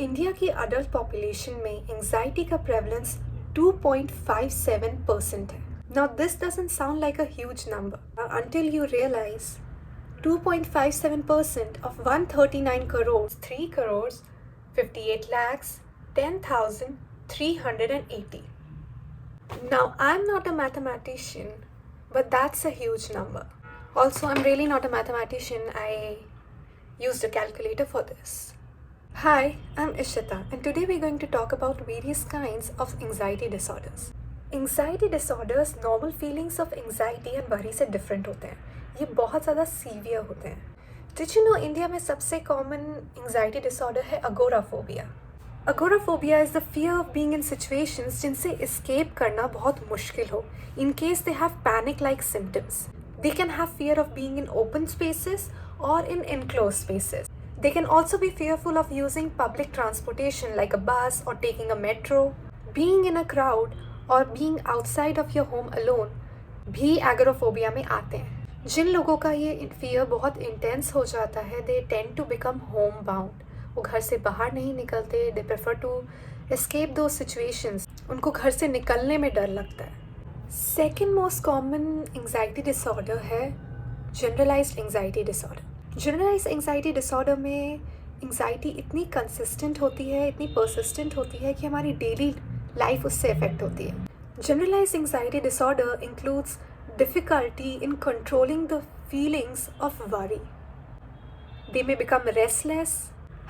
India की adult population में anxiety का प्रेवलेंस 2.57% है. Now this doesn't sound like a huge number until you realize 2.57% of 139 crores, 3 crores, 58 lakhs, 10,380. Now I'm not a mathematician, but that's a huge number. Also, I'm really not a mathematician. I used a calculator for this. Hi, I'm Ishita, and today we're going to talk about various kinds of anxiety disorders. Anxiety disorders normal feelings of anxiety and worry से different होते हैं. ये बहुत ज़्यादा severe होते हैं. Did you know India में सबसे common anxiety disorder है Agoraphobia? Agoraphobia is the fear of being in situations जिनसे escape करना बहुत मुश्किल हो. In case they have panic-like symptoms. They can have fear of being in open spaces or in enclosed spaces. They can also be fearful of using public transportation like a bus or taking a metro. Being in a crowd or being outside of your home alone भी agoraphobia में आते हैं. जिन लोगों का ये fear बहुत intense हो जाता है, they tend to become homebound. वो घर से बाहर नहीं निकलते. They prefer to escape those situations. उनको घर से निकलने में डर लगता है. Second most common anxiety disorder है generalized anxiety disorder. Generalized anxiety disorder में anxiety इतनी consistent होती है, इतनी persistent होती है कि हमारी daily life उससे affect होती है. Generalized anxiety disorder includes difficulty in controlling the feelings of worry. They may become restless,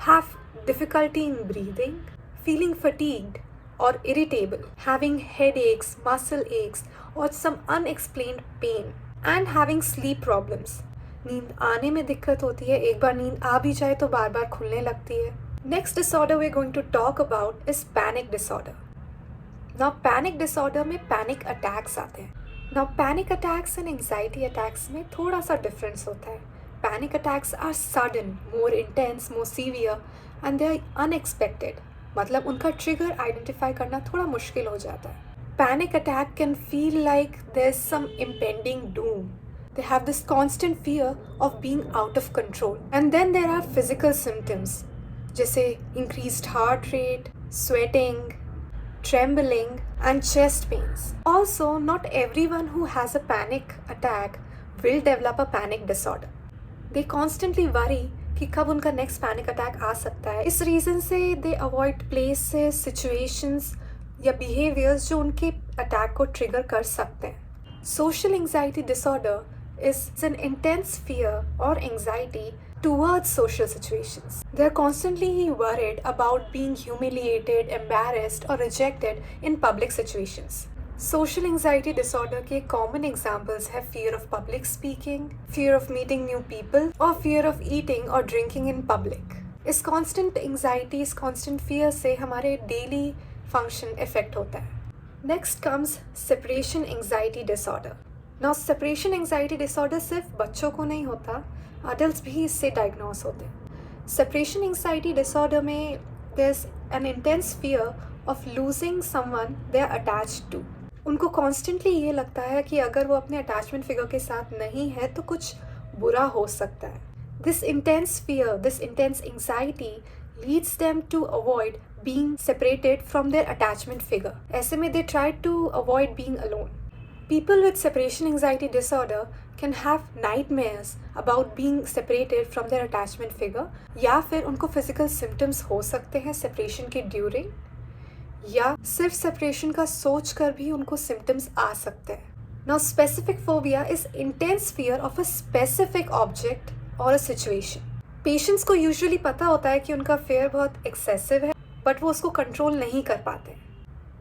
have difficulty in breathing, feeling fatigued or irritable, having headaches, muscle aches or some unexplained pain, and having sleep problems. नींद आने में दिक्कत होती है. एक बार नींद आ भी जाए तो बार बार खुलने लगती है. Next disorder we're going to talk about is panic disorder. Now panic disorder में panic attacks आते हैं. Now panic attacks and anxiety attacks में थोड़ा सा difference होता है. Panic attacks are sudden, more intense, more severe and they are unexpected. मतलब उनका trigger identify करना थोड़ा मुश्किल हो जाता है. Panic attack can feel like there's some impending doom. They have this constant fear of being out of control. And then there are physical symptoms, जैसे increased heart rate, sweating, trembling, and chest pains. Also, not everyone who has a panic attack will develop a panic disorder. They constantly worry कि कब उनका next panic attack आ सकता है. इस reason से they avoid places, situations या behaviors जो उनके attack को trigger कर सकते हैं. Social anxiety disorder is an intense fear or anxiety towards social situations. They are constantly worried about being humiliated, embarrassed or rejected in public situations. Social anxiety disorder के common examples have fear of public speaking, fear of meeting new people or fear of eating or drinking in public. इस constant anxiety, इस constant fear से हमारे daily function affect होता है. Next comes separation anxiety disorder. Now separation anxiety disorder सिर्फ बच्चों को नहीं होता, adults भी इससे diagnose होते हैं. Separation anxiety disorder में there's an intense fear of losing someone they are attached to. उनको constantly ये लगता है कि अगर वो अपने attachment figure के साथ नहीं है तो कुछ बुरा हो सकता है. This intense fear, this intense anxiety leads them to avoid being separated from their attachment figure. ऐसे में they try to avoid being alone. People with separation anxiety disorder can have nightmares about being separated from their attachment figure या फिर उनको physical symptoms हो सकते हैं separation के during या सिर्फ separation का सोच कर भी उनको symptoms आ सकते हैं. Now specific phobia is intense fear of a specific object or a situation. Patients को usually पता होता है कि उनका fear बहुत excessive है but वो उसको control नहीं कर पाते.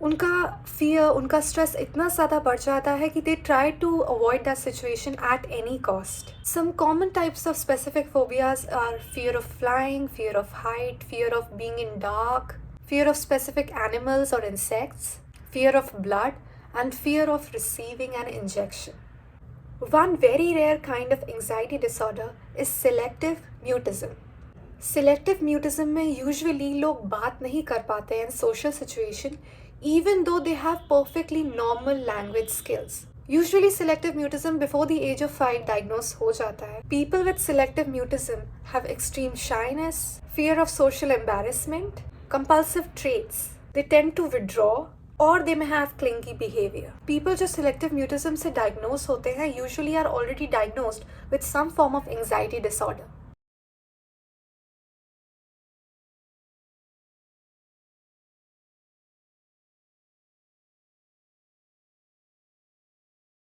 उनका fear, उनका stress इतना ज़्यादा बढ़ जाता है कि they try to avoid that situation at any cost. Some common types of specific phobias are fear of flying, fear of height, fear of being in dark, fear of specific animals or insects, fear of blood, and fear of receiving an injection. One very rare kind of anxiety disorder is selective mutism. Selective mutism में usually लोग बात नहीं कर पाते हैं in social situation even though they have perfectly normal language skills. Usually selective mutism before the age of 5 diagnosed हो जाता है. People with selective mutism have extreme shyness, fear of social embarrassment, compulsive traits. They tend to withdraw or they may have clingy behavior. People जो selective mutism से diagnosed होते हैं usually are already diagnosed with some form of anxiety disorder.